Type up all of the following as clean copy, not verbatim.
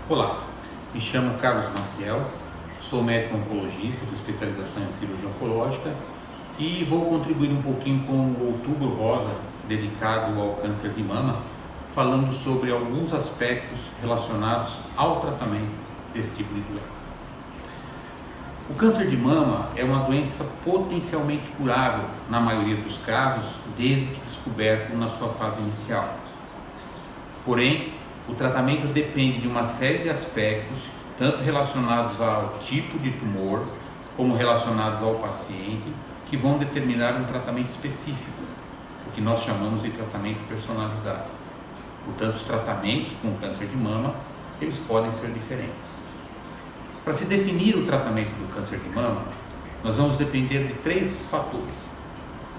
Olá, me chamo Carlos Maciel, sou médico oncologista com especialização em cirurgia oncológica e vou contribuir um pouquinho com o Outubro Rosa, dedicado ao câncer de mama, falando sobre alguns aspectos relacionados ao tratamento desse tipo de doença. O câncer de mama é uma doença potencialmente curável, na maioria dos casos, desde que descoberto na sua fase inicial. Porém, o tratamento depende de uma série de aspectos, tanto relacionados ao tipo de tumor, como relacionados ao paciente, que vão determinar um tratamento específico, o que nós chamamos de tratamento personalizado. Portanto, os tratamentos com câncer de mama, eles podem ser diferentes. Para se definir o tratamento do câncer de mama, nós vamos depender de 3 fatores.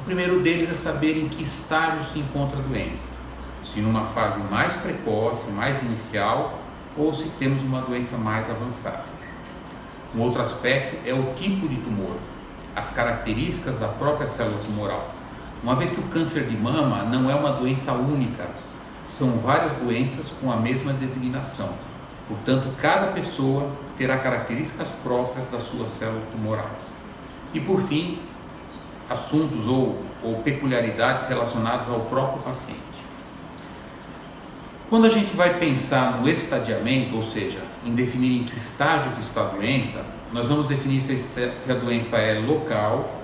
O primeiro deles é saber em que estágio se encontra a doença. Se numa fase mais precoce, mais inicial, ou se temos uma doença mais avançada. Um outro aspecto é o tipo de tumor, as características da própria célula tumoral. Uma vez que o câncer de mama não é uma doença única, são várias doenças com a mesma designação. Portanto, cada pessoa terá características próprias da sua célula tumoral. E por fim, assuntos ou peculiaridades relacionadas ao próprio paciente. Quando a gente vai pensar no estadiamento, ou seja, em definir em que estágio que está a doença, nós vamos definir se a doença é local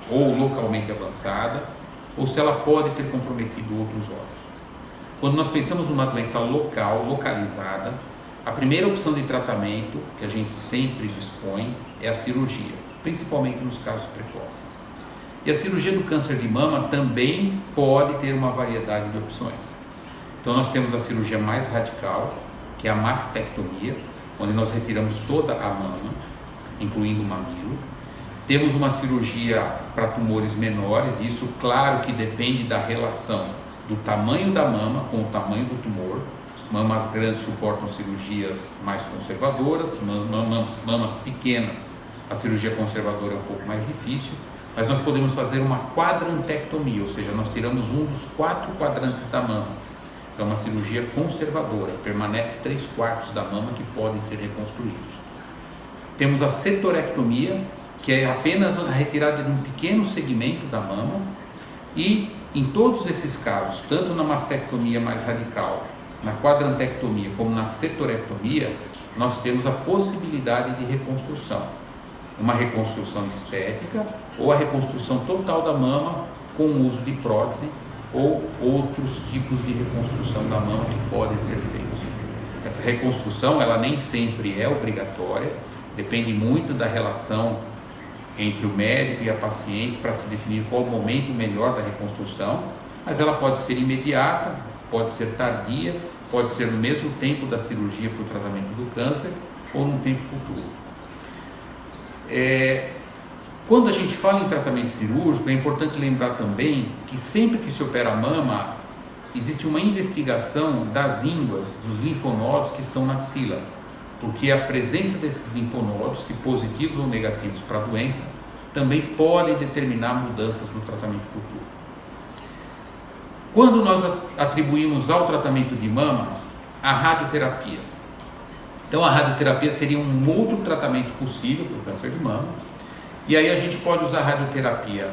ou localmente avançada, ou se ela pode ter comprometido outros órgãos. Quando nós pensamos numa doença local, localizada, a primeira opção de tratamento que a gente sempre dispõe é a cirurgia, principalmente nos casos precoces. E a cirurgia do câncer de mama também pode ter uma variedade de opções. Então nós temos a cirurgia mais radical, que é a mastectomia, onde nós retiramos toda a mama, incluindo o mamilo. Temos uma cirurgia para tumores menores, e isso claro que depende da relação do tamanho da mama com o tamanho do tumor. Mamas grandes suportam cirurgias mais conservadoras, mamas pequenas, a cirurgia conservadora é um pouco mais difícil, mas nós podemos fazer uma quadrantectomia, ou seja, nós tiramos um dos 4 quadrantes da mama. É uma cirurgia conservadora, permanece 3/4 da mama que podem ser reconstruídos. Temos a setorectomia, que é apenas a retirada de um pequeno segmento da mama, e em todos esses casos, tanto na mastectomia mais radical, na quadrantectomia como na setorectomia, nós temos a possibilidade de reconstrução. Uma reconstrução estética ou a reconstrução total da mama com o uso de prótese ou outros tipos de reconstrução da mama que podem ser feitos. Essa reconstrução, ela nem sempre é obrigatória, depende muito da relação entre o médico e a paciente para se definir qual o momento melhor da reconstrução, mas ela pode ser imediata, pode ser tardia, pode ser no mesmo tempo da cirurgia para o tratamento do câncer ou num tempo futuro. Quando a gente fala em tratamento cirúrgico, é importante lembrar também que sempre que se opera a mama, existe uma investigação das ínguas, dos linfonodos que estão na axila, porque a presença desses linfonodos, se positivos ou negativos para a doença, também pode determinar mudanças no tratamento futuro. Quando nós atribuímos ao tratamento de mama a radioterapia, então a radioterapia seria um outro tratamento possível para o câncer de mama. E aí a gente pode usar a radioterapia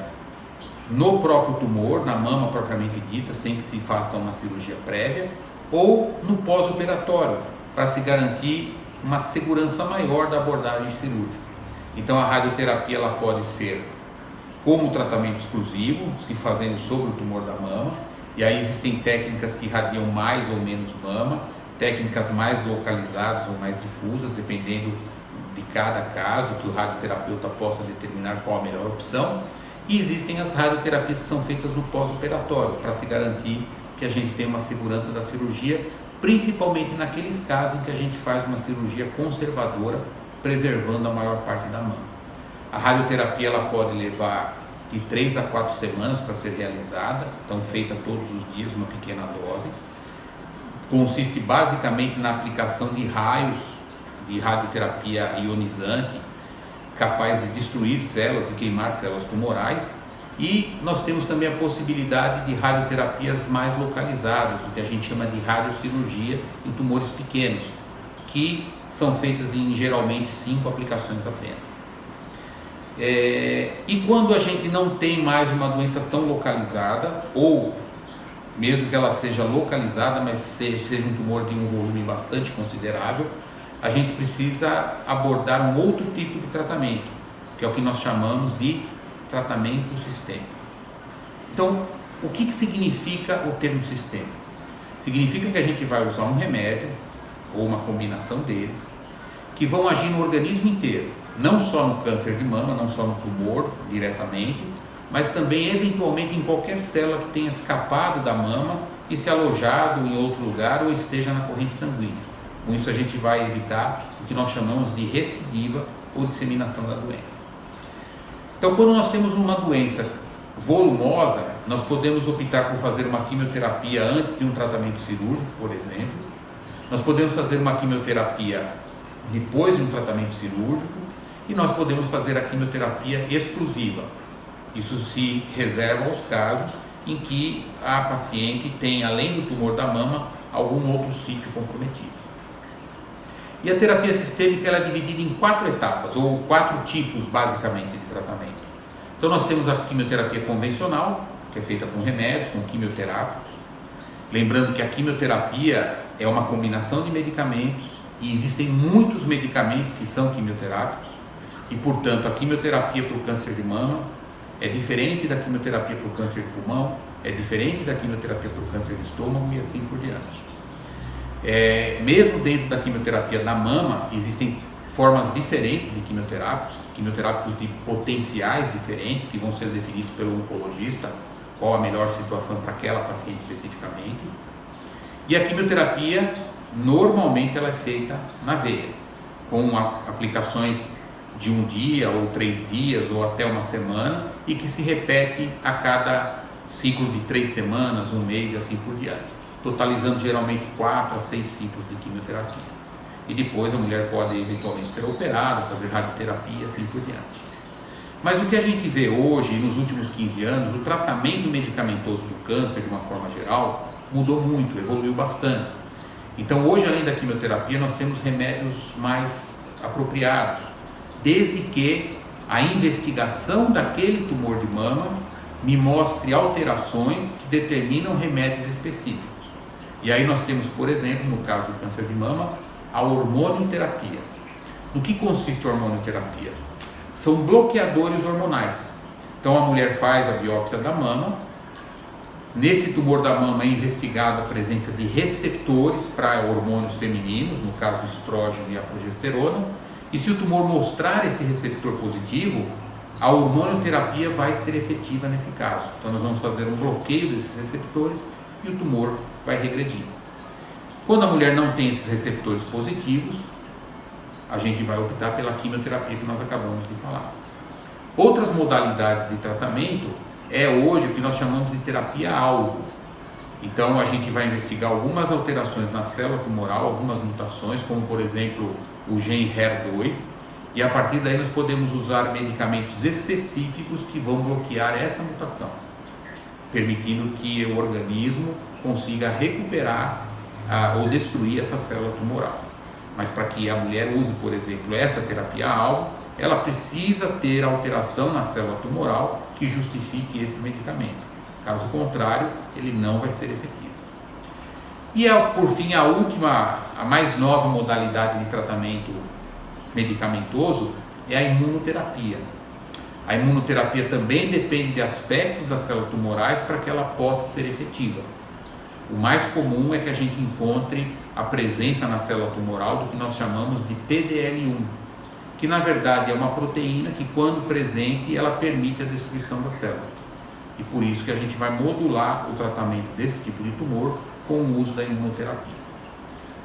no próprio tumor, na mama propriamente dita, sem que se faça uma cirurgia prévia, ou no pós-operatório, para se garantir uma segurança maior da abordagem cirúrgica. Então a radioterapia ela pode ser como tratamento exclusivo, se fazendo sobre o tumor da mama, e aí existem técnicas que irradiam mais ou menos mama, técnicas mais localizadas ou mais difusas, dependendo de cada caso, que o radioterapeuta possa determinar qual a melhor opção. E existem as radioterapias que são feitas no pós-operatório, para se garantir que a gente tem uma segurança da cirurgia, principalmente naqueles casos em que a gente faz uma cirurgia conservadora, preservando a maior parte da mama. A radioterapia ela pode levar de 3 a 4 semanas para ser realizada, então feita todos os dias, uma pequena dose. Consiste basicamente na aplicação de raios de radioterapia ionizante, capaz de destruir células, de queimar células tumorais, E nós temos também a possibilidade de radioterapias mais localizadas, o que a gente chama de radiocirurgia em tumores pequenos, que são feitas em geralmente 5 aplicações apenas. E quando a gente não tem mais uma doença tão localizada, ou mesmo que ela seja localizada, mas seja um tumor de um volume bastante considerável, a gente precisa abordar um outro tipo de tratamento, que é o que nós chamamos de tratamento sistêmico. Então, o que significa o termo sistêmico? Significa que a gente vai usar um remédio, ou uma combinação deles, que vão agir no organismo inteiro, não só no câncer de mama, não só no tumor diretamente, mas também eventualmente em qualquer célula que tenha escapado da mama e se alojado em outro lugar ou esteja na corrente sanguínea. Com isso a gente vai evitar o que nós chamamos de recidiva ou disseminação da doença. Então, quando nós temos uma doença volumosa, nós podemos optar por fazer uma quimioterapia antes de um tratamento cirúrgico, por exemplo. Nós podemos fazer uma quimioterapia depois de um tratamento cirúrgico e nós podemos fazer a quimioterapia exclusiva. Isso se reserva aos casos em que a paciente tem, além do tumor da mama, algum outro sítio comprometido. E a terapia sistêmica ela é dividida em 4 etapas, ou 4 tipos basicamente de tratamento. Então nós temos a quimioterapia convencional, que é feita com remédios, com quimioterápicos. Lembrando que a quimioterapia é uma combinação de medicamentos e existem muitos medicamentos que são quimioterápicos e, portanto, a quimioterapia para o câncer de mama é diferente da quimioterapia para o câncer de pulmão, é diferente da quimioterapia para o câncer de estômago e assim por diante. Mesmo dentro da quimioterapia da mama, existem formas diferentes de quimioterápicos de potenciais diferentes que vão ser definidos pelo oncologista, qual a melhor situação para aquela paciente especificamente. E a quimioterapia, normalmente ela é feita na veia, com aplicações de 1 dia ou 3 dias ou até uma semana e que se repete a cada ciclo de 3 semanas, 1 mês e assim por diante, totalizando geralmente 4 a 6 ciclos de quimioterapia. E depois a mulher pode eventualmente ser operada, fazer radioterapia e assim por diante. Mas o que a gente vê hoje, nos últimos 15 anos, o tratamento medicamentoso do câncer, de uma forma geral, mudou muito, evoluiu bastante. Então hoje, além da quimioterapia, nós temos remédios mais apropriados, desde que a investigação daquele tumor de mama me mostre alterações que determinam remédios específicos. E aí nós temos, por exemplo, no caso do câncer de mama, a hormonioterapia. No que consiste a hormonioterapia? São bloqueadores hormonais. Então a mulher faz a biópsia da mama, nesse tumor da mama é investigada a presença de receptores para hormônios femininos, no caso o estrógeno e a progesterona, e se o tumor mostrar esse receptor positivo, a hormonioterapia vai ser efetiva nesse caso. Então nós vamos fazer um bloqueio desses receptores e o tumor vai regredir. Quando a mulher não tem esses receptores positivos, a gente vai optar pela quimioterapia que nós acabamos de falar. Outras modalidades de tratamento é hoje o que nós chamamos de terapia-alvo. Então a gente vai investigar algumas alterações na célula tumoral, algumas mutações, como por exemplo o gene HER2, e a partir daí nós podemos usar medicamentos específicos que vão bloquear essa mutação, permitindo que o organismo consiga recuperar ou destruir essa célula tumoral. Mas para que a mulher use, por exemplo, essa terapia-alvo, ela precisa ter alteração na célula tumoral que justifique esse medicamento. Caso contrário, ele não vai ser efetivo. E por fim, a mais nova modalidade de tratamento medicamentoso é a imunoterapia. A imunoterapia também depende de aspectos das células tumorais para que ela possa ser efetiva. O mais comum é que a gente encontre a presença na célula tumoral do que nós chamamos de PDL1, que na verdade é uma proteína que, quando presente, ela permite a destruição da célula. E por isso que a gente vai modular o tratamento desse tipo de tumor com o uso da imunoterapia.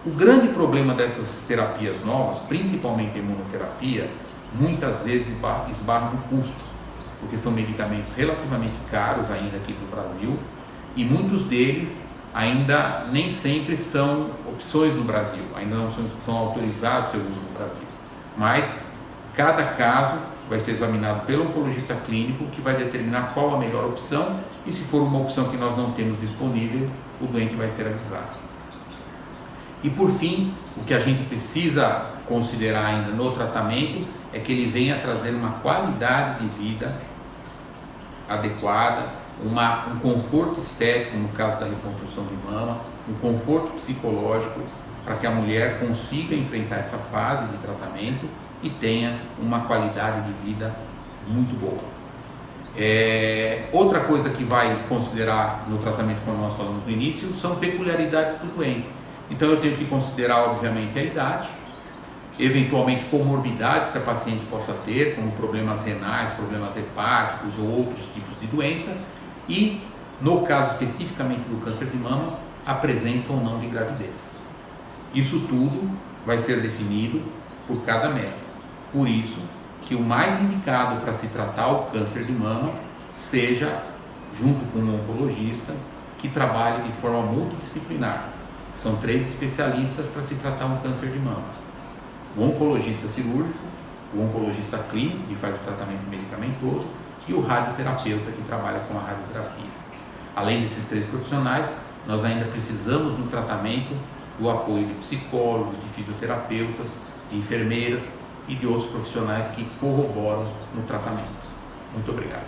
O grande problema dessas terapias novas, principalmente a imunoterapia, muitas vezes esbarra no custo, porque são medicamentos relativamente caros ainda aqui no Brasil, e muitos deles ainda nem sempre são opções no Brasil, ainda não são autorizados seu uso no Brasil. Mas cada caso vai ser examinado pelo oncologista clínico, que vai determinar qual a melhor opção, e se for uma opção que nós não temos disponível, o doente vai ser avisado. E por fim, o que a gente precisa considerar ainda no tratamento é que ele venha trazer uma qualidade de vida adequada, um conforto estético, no caso da reconstrução de mama, um conforto psicológico, para que a mulher consiga enfrentar essa fase de tratamento e tenha uma qualidade de vida muito boa. Outra coisa que vai considerar no tratamento, como nós falamos no início, são peculiaridades do doente. Então eu tenho que considerar, obviamente, a idade, eventualmente comorbidades que a paciente possa ter, como problemas renais, problemas hepáticos ou outros tipos de doença, e, no caso especificamente do câncer de mama, a presença ou não de gravidez. Isso tudo vai ser definido por cada médico. Por isso que o mais indicado para se tratar o câncer de mama seja junto com um oncologista que trabalhe de forma multidisciplinar. São 3 especialistas para se tratar um câncer de mama: o oncologista cirúrgico, o oncologista clínico, que faz o tratamento medicamentoso, e o radioterapeuta, que trabalha com a radioterapia. Além desses 3 profissionais, nós ainda precisamos no tratamento do apoio de psicólogos, de fisioterapeutas, de enfermeiras e de outros profissionais que corroboram no tratamento. Muito obrigado.